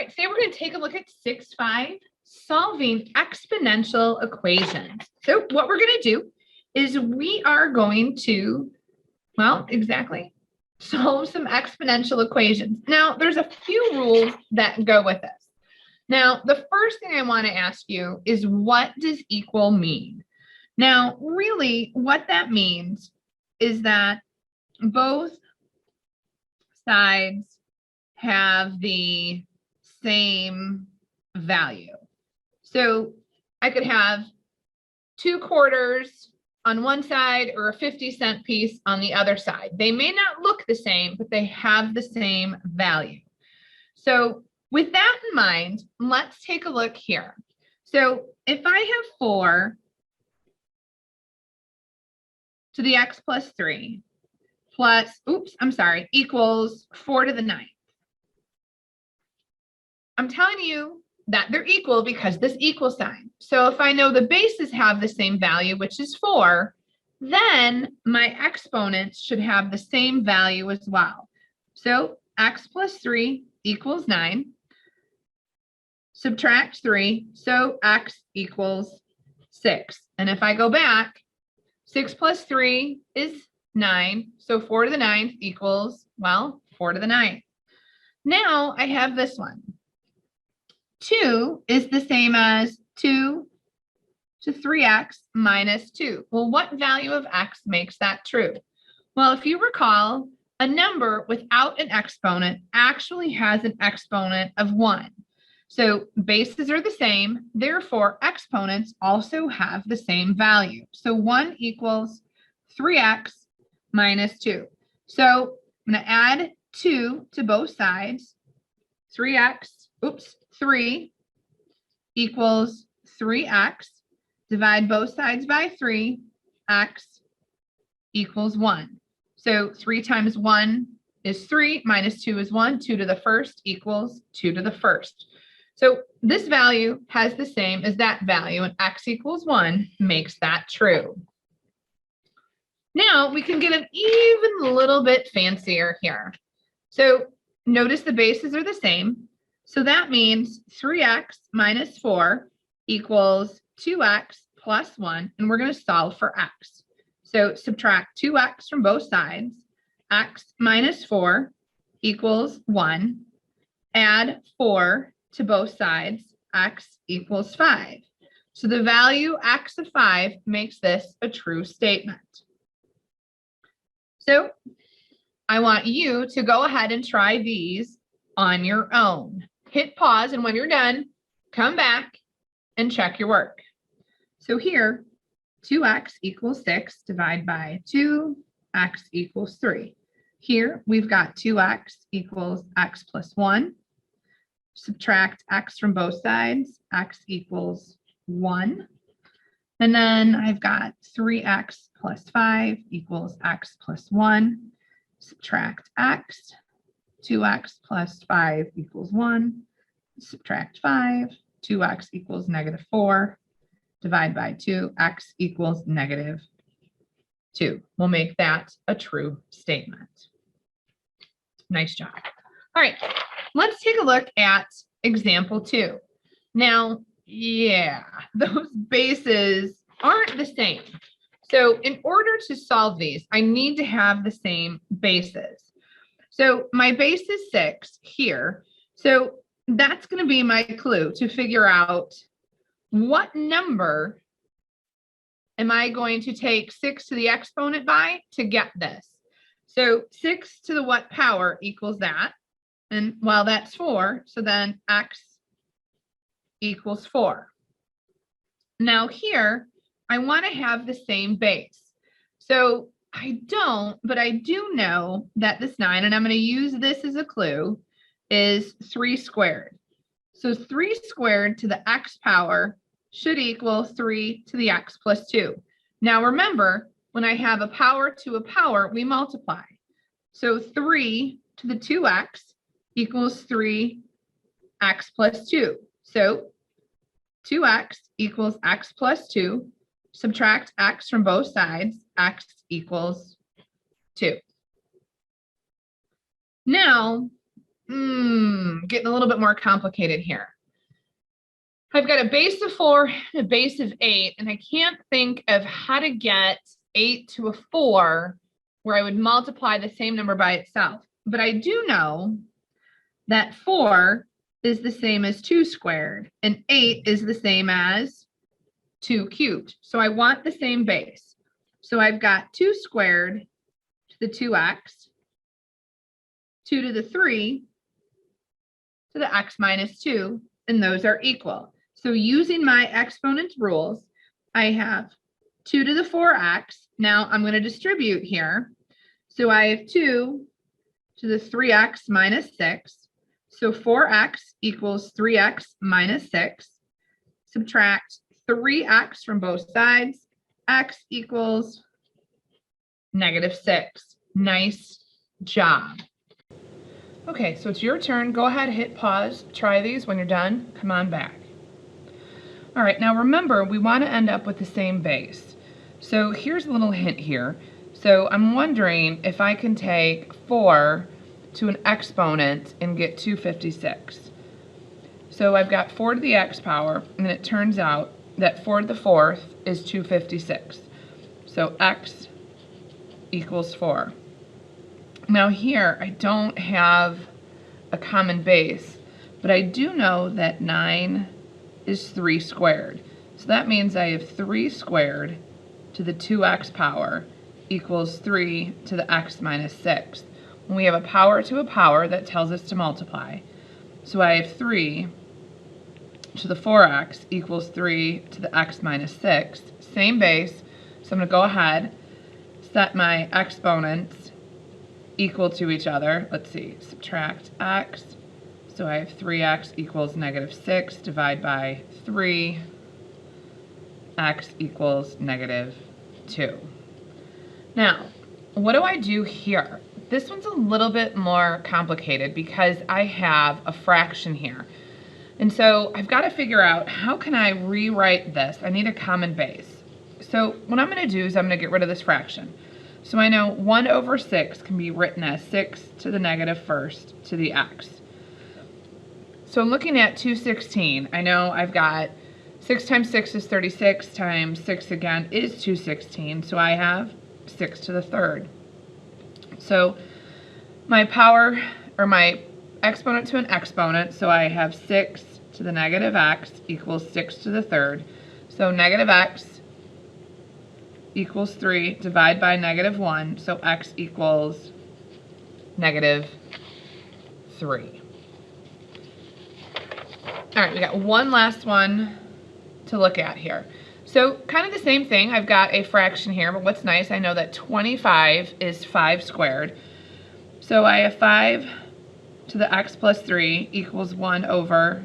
right, today we're going to take a look at 6-5, solving exponential equations. So what we're going to do is we are going to, well, exactly, solve some exponential equations. Now, there's a few rules that go with this. Now, the first thing I want to ask you is, what does equal mean? Now, really, what that means is that both sides have the same value. So I could have 2 quarters on one side or a 50-cent piece on the other side. They may not look the same, but they have the same value. So with that in mind, let's take a look here. So if I have 4 to the x plus 3 plus, equals 4 to the 9th. I'm telling you that they're equal because this equal sign. So if I know the bases have the same value, which is 4, then my exponents should have the same value as well. So x plus 3 equals 9. Subtract 3, so x equals 6. And if I go back, 6 plus 3 is 9. So 4 to the 9th equals, well, 4 to the 9th. Now I have this one. 2 is the same as 2 to 3x minus 2. Well, what value of x makes that true? Well, if you recall, a number without an exponent actually has an exponent of 1. So bases are the same, therefore exponents also have the same value. So 1 equals 3x minus 2. So I'm going to add 2 to both sides. 3 equals 3x. Divide both sides by 3, x equals 1. So 3 times 1 is 3, minus 2 is 1. 2 to the first equals 2 to the first. So this value has the same as that value, and x equals 1 makes that true. Now we can get an even little bit fancier here. So notice the bases are the same. So that means 3x minus 4 equals 2x plus 1, and we're going to solve for x. So subtract 2x from both sides. X minus 4 equals 1. Add 4 to both sides. X equals 5. So the value x of 5 makes this a true statement. So I want you to go ahead and try these on your own. Hit pause, and when you're done, come back and check your work. So here, 2x equals 6, divide by 2, x equals 3. Here, we've got 2x equals x plus 1. Subtract x from both sides, x equals 1. And then I've got 3x plus 5 equals x plus 1. Subtract x. 2x plus 5 equals 1. Subtract 5. 2x equals negative 4. Divide by 2. X equals negative 2. We'll make that a true statement. Nice job. All right, let's take a look at example 2. Now, yeah, those bases aren't the same. So in order to solve these, I need to have the same bases. So my base is 6 here. So that's going to be my clue to figure out what number am I going to take 6 to the exponent by to get this. So 6 to the what power equals that. And well, that's 4. So then x equals 4. Now here, I want to have the same base. So I don't, but I do know that this 9, and I'm going to use this as a clue, is 3 squared. So 3 squared to the x power should equal 3 to the x plus 2. Now remember, when I have a power to a power, we multiply. So 3 to the 2x equals 3x plus 2. So 2x equals x plus 2. Subtract x from both sides, x equals 2. Now, Getting a little bit more complicated here. I've got a base of 4 and a base of 8, and I can't think of how to get 8 to a 4 where I would multiply the same number by itself. But I do know that 4 is the same as 2 squared, and 8 is the same as 2 cubed. So I want the same base. So I've got 2 squared to the 2x, 2 to the 3 to the x minus 2, and those are equal. So using my exponent rules, I have 2 to the 4x. Now I'm going to distribute here. So I have 2 to the 3x minus 6. So 4x equals 3x minus 6. Subtract 3x from both sides. X equals -6. Nice job. Okay, so it's your turn. Go ahead, hit pause, try these. When you're done, come on back. All right, now remember, we want to end up with the same base. So here's a little hint here. So I'm wondering if I can take 4 to an exponent and get 256. So I've got 4 to the x power, and it turns out that 4 to the 4th is 256. So x equals 4. Now here, I don't have a common base, but I do know that 9 is 3 squared. So that means I have 3 squared to the 2x power equals 3 to the x minus 6. When we have a power to a power, that tells us to multiply. So I have 3 to the 4x equals 3 to the x minus 6. Same base, so I'm going to go ahead, set my exponents equal to each other. Let's see, subtract x. So I have 3x equals -6, divide by 3, x equals -2. Now, what do I do here? This one's a little bit more complicated because I have a fraction here. And so I've got to figure out, how can I rewrite this? I need a common base. So what I'm going to do is I'm going to get rid of this fraction. So I know 1 over 6 can be written as 6 to the -1st to the x. So I'm looking at 216. I know I've got 6 times 6 is 36, times 6 again is 216. So I have 6 to the 3rd. So my power, or my exponent to an exponent, so I have 6 to the -x equals 6 to the 3rd. So -x equals 3, divide by -1, so x equals -3. All right, we got one last one to look at here. So kind of the same thing. I've got a fraction here, but what's nice, I know that 25 is 5 squared. So I have 5 to the x plus 3 equals 1 over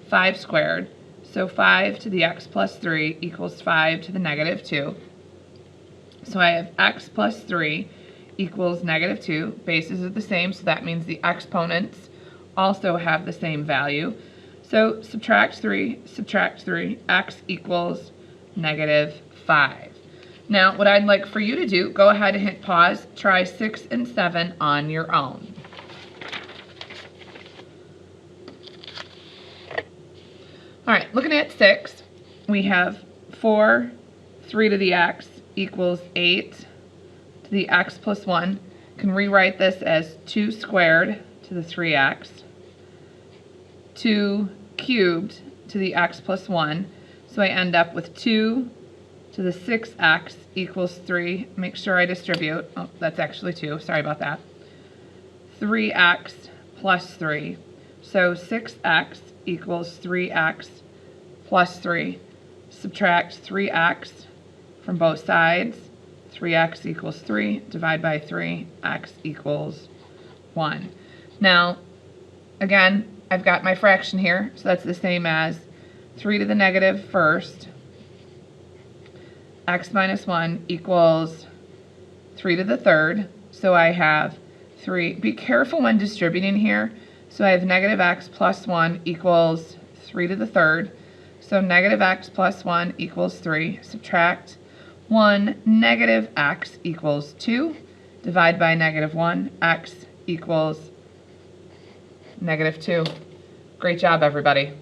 5 squared. So 5 to the x plus 3 equals 5 to the -2. So I have x plus 3 equals -2. Bases are the same, so that means the exponents also have the same value. So subtract 3, x equals -5. Now, what I'd like for you to do, go ahead and hit pause, try 6 and 7 on your own. All right, looking at 6, we have 4, 3 to the x equals 8 to the x plus 1. Can rewrite this as 2 squared to the 3x. 2 cubed to the x plus 1. So I end up with 2 to the 6x equals 3. Make sure I distribute. Oh, that's actually 2. Sorry about that. 3x plus 3. So 6x equals 3x plus 3. Subtract 3x from both sides. 3x equals 3. Divide by 3. X equals 1. Now, again, I've got my fraction here, so that's the same as 3 to the -1st, x minus 1 equals 3 to the 3rd, so I have 3. Be careful when distributing here, so I have -x plus 1 equals 3 to the 3rd, so -x plus 1 equals 3, subtract 1, -x equals 2, divide by -1, x equals -2. Great job, everybody.